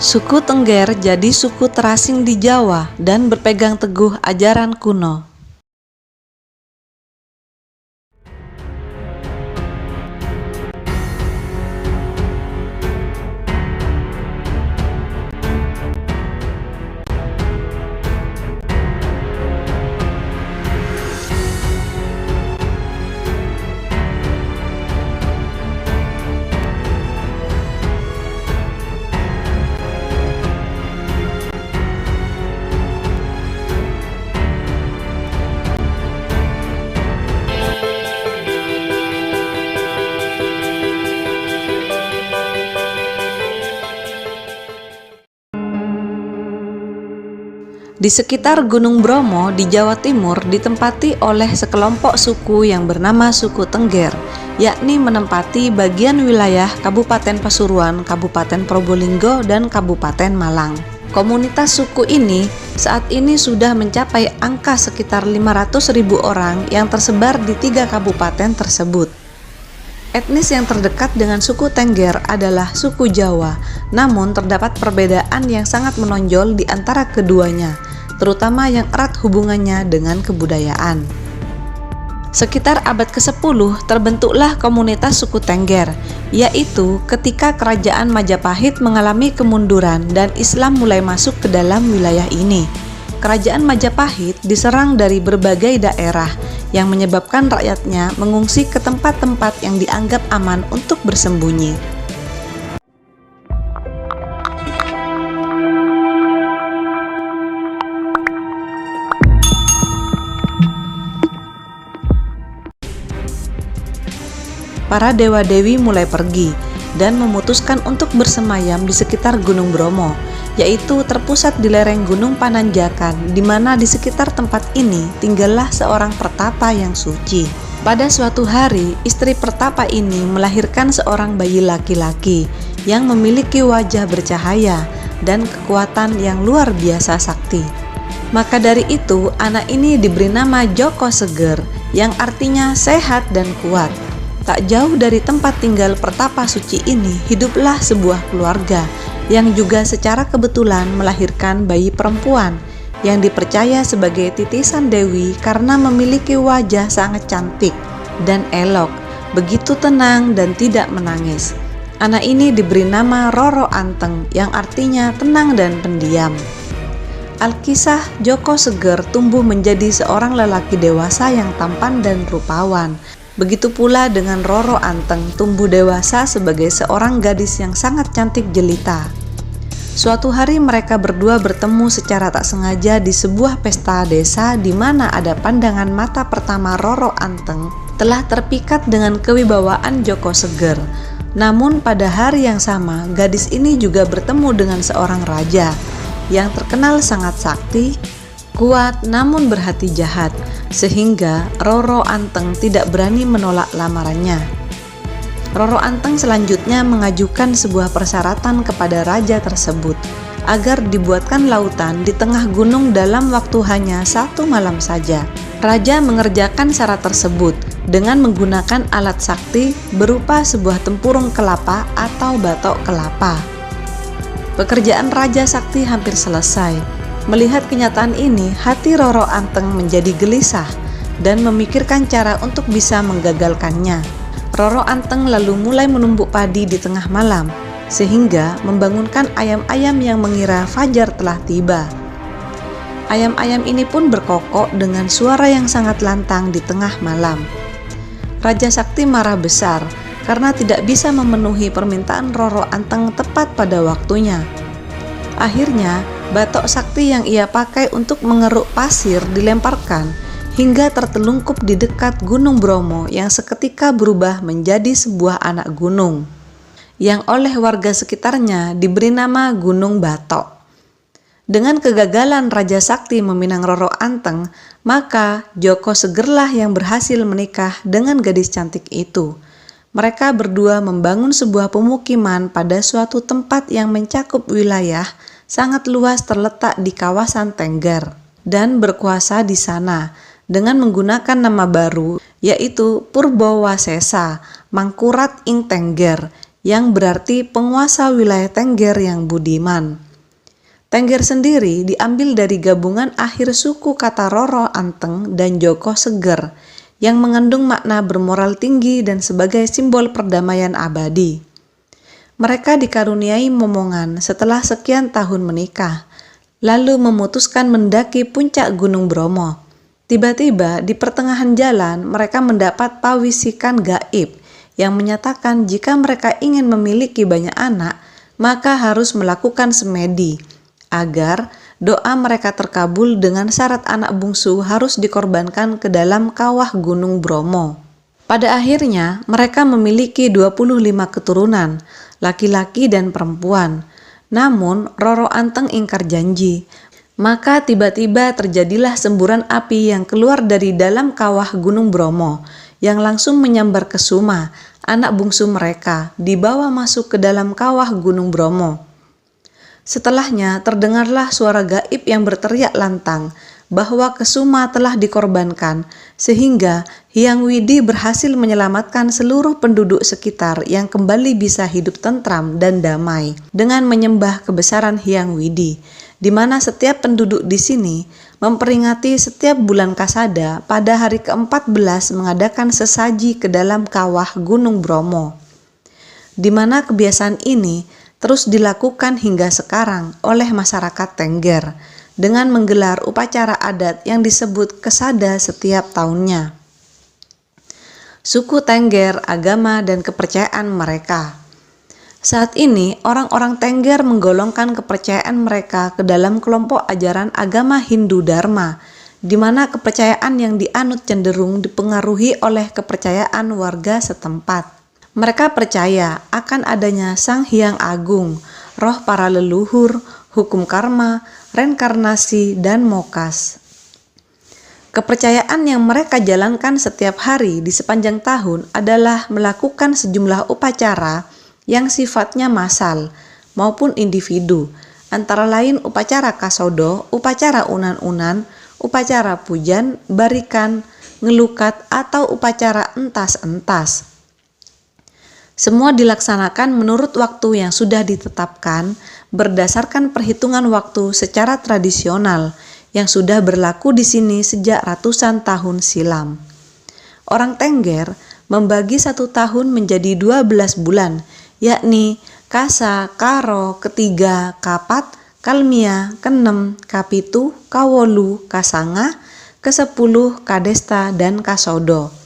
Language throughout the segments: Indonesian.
Suku Tengger jadi suku terasing di Jawa dan berpegang teguh ajaran kuno. Di sekitar Gunung Bromo di Jawa Timur ditempati oleh sekelompok suku yang bernama suku Tengger, yakni menempati bagian wilayah Kabupaten Pasuruan, Kabupaten Probolinggo, dan Kabupaten Malang. Komunitas suku ini saat ini sudah mencapai angka sekitar 500.000 orang yang tersebar di 3 kabupaten tersebut. Etnis yang terdekat dengan suku Tengger adalah suku Jawa, namun terdapat perbedaan yang sangat menonjol di antara keduanya, terutama yang erat hubungannya dengan kebudayaan. Sekitar abad ke-10 terbentuklah komunitas suku Tengger, yaitu ketika kerajaan Majapahit mengalami kemunduran dan Islam mulai masuk ke dalam wilayah ini. Kerajaan Majapahit diserang dari berbagai daerah yang menyebabkan rakyatnya mengungsi ke tempat-tempat yang dianggap aman untuk bersembunyi. Para dewa-dewi mulai pergi dan memutuskan untuk bersemayam di sekitar Gunung Bromo, yaitu terpusat di lereng Gunung Pananjakan, di mana di sekitar tempat ini tinggallah seorang pertapa yang suci. Pada suatu hari, istri pertapa ini melahirkan seorang bayi laki-laki yang memiliki wajah bercahaya dan kekuatan yang luar biasa sakti. Maka dari itu, anak ini diberi nama Joko Seger, yang artinya sehat dan kuat. Tak jauh dari tempat tinggal pertapa suci ini, hiduplah sebuah keluarga yang juga secara kebetulan melahirkan bayi perempuan yang dipercaya sebagai titisan dewi karena memiliki wajah sangat cantik dan elok, begitu tenang dan tidak menangis. Anak ini diberi nama Roro Anteng, yang artinya tenang dan pendiam. Alkisah Joko Seger tumbuh menjadi seorang lelaki dewasa yang tampan dan rupawan. Begitu pula dengan Roro Anteng tumbuh dewasa sebagai seorang gadis yang sangat cantik jelita. Suatu hari mereka berdua bertemu secara tak sengaja di sebuah pesta desa di mana ada pandangan mata pertama Roro Anteng telah terpikat dengan kewibawaan Joko Seger. Namun pada hari yang sama, gadis ini juga bertemu dengan seorang raja yang terkenal sangat sakti, kuat namun berhati jahat, sehingga Roro Anteng tidak berani menolak lamarannya. Roro Anteng selanjutnya mengajukan sebuah persyaratan kepada raja tersebut agar dibuatkan lautan di tengah gunung dalam waktu hanya 1 malam saja. Raja mengerjakan syarat tersebut dengan menggunakan alat sakti berupa sebuah tempurung kelapa atau batok kelapa. Pekerjaan Raja Sakti hampir selesai. Melihat kenyataan ini, hati Roro Anteng menjadi gelisah dan memikirkan cara untuk bisa menggagalkannya. Roro Anteng lalu mulai menumbuk padi di tengah malam, sehingga membangunkan ayam-ayam yang mengira fajar telah tiba. Ayam-ayam ini pun berkokok dengan suara yang sangat lantang di tengah malam. Raja Sakti marah besar karena tidak bisa memenuhi permintaan Roro Anteng tepat pada waktunya. Akhirnya, batok sakti yang ia pakai untuk mengeruk pasir dilemparkan hingga tertelungkup di dekat Gunung Bromo yang seketika berubah menjadi sebuah anak gunung yang oleh warga sekitarnya diberi nama Gunung Batok. Dengan kegagalan Raja Sakti meminang Roro Anteng, maka Joko Segerlah yang berhasil menikah dengan gadis cantik itu. Mereka berdua membangun sebuah pemukiman pada suatu tempat yang mencakup wilayah sangat luas terletak di kawasan Tengger dan berkuasa di sana dengan menggunakan nama baru yaitu Purbowasesa Mangkurat ing Tengger yang berarti penguasa wilayah Tengger yang budiman. Tengger sendiri diambil dari gabungan akhir suku kata Roro Anteng dan Joko Seger yang mengandung makna bermoral tinggi dan sebagai simbol perdamaian abadi. Mereka dikaruniai momongan setelah sekian tahun menikah, lalu memutuskan mendaki puncak Gunung Bromo. Tiba-tiba di pertengahan jalan mereka mendapat pawisikan gaib yang menyatakan jika mereka ingin memiliki banyak anak, maka harus melakukan semedi, agar doa mereka terkabul dengan syarat anak bungsu harus dikorbankan ke dalam kawah Gunung Bromo. Pada akhirnya, mereka memiliki 25 keturunan, laki-laki dan perempuan. Namun, Roro Anteng ingkar janji. Maka tiba-tiba terjadilah semburan api yang keluar dari dalam kawah Gunung Bromo, yang langsung menyambar ke Suma, anak bungsu mereka, dibawa masuk ke dalam kawah Gunung Bromo. Setelahnya terdengarlah suara gaib yang berteriak lantang bahwa Kesuma telah dikorbankan, sehingga Hyang Widi berhasil menyelamatkan seluruh penduduk sekitar yang kembali bisa hidup tentram dan damai dengan menyembah kebesaran Hyang Widi, di mana setiap penduduk di sini memperingati setiap bulan Kasada pada hari ke-14 mengadakan sesaji ke dalam kawah Gunung Bromo, di mana kebiasaan ini terus dilakukan hingga sekarang oleh masyarakat Tengger dengan menggelar upacara adat yang disebut Kesada setiap tahunnya. Suku Tengger, agama dan kepercayaan mereka. Saat ini orang-orang Tengger menggolongkan kepercayaan mereka ke dalam kelompok ajaran agama Hindu Dharma, di mana kepercayaan yang dianut cenderung dipengaruhi oleh kepercayaan warga setempat. Mereka percaya akan adanya Sang Hyang Agung, roh para leluhur, hukum karma, reinkarnasi, dan moksha. Kepercayaan yang mereka jalankan setiap hari di sepanjang tahun adalah melakukan sejumlah upacara yang sifatnya massal maupun individu, antara lain upacara kasodo, upacara unan-unan, upacara pujan, barikan, ngelukat, atau upacara entas-entas. Semua dilaksanakan menurut waktu yang sudah ditetapkan berdasarkan perhitungan waktu secara tradisional yang sudah berlaku di sini sejak ratusan tahun silam. Orang Tengger membagi 1 tahun menjadi 12 bulan, yakni Kasa, Karo, Ketiga, Kapat, Kalmia, Kenem, Kapitu, Kawolu, Kasanga, Ke-10, Kadesta, dan Kasodo.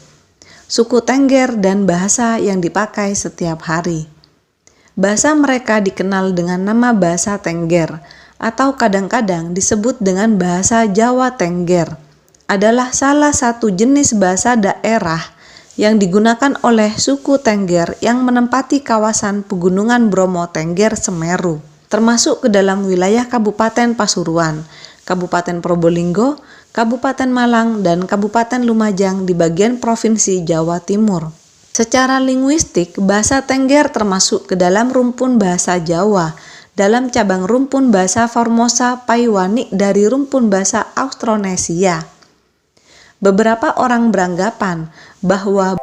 Suku Tengger dan bahasa yang dipakai setiap hari. Bahasa mereka dikenal dengan nama bahasa Tengger atau kadang-kadang disebut dengan bahasa Jawa Tengger. Adalah salah satu jenis bahasa daerah yang digunakan oleh suku Tengger yang menempati kawasan pegunungan Bromo Tengger Semeru, termasuk ke dalam wilayah Kabupaten Pasuruan, Kabupaten Probolinggo, Kabupaten Malang, dan Kabupaten Lumajang di bagian Provinsi Jawa Timur. Secara linguistik, bahasa Tengger termasuk ke dalam rumpun bahasa Jawa, dalam cabang rumpun bahasa Formosa Paiwani dari rumpun bahasa Austronesia. Beberapa orang beranggapan bahwa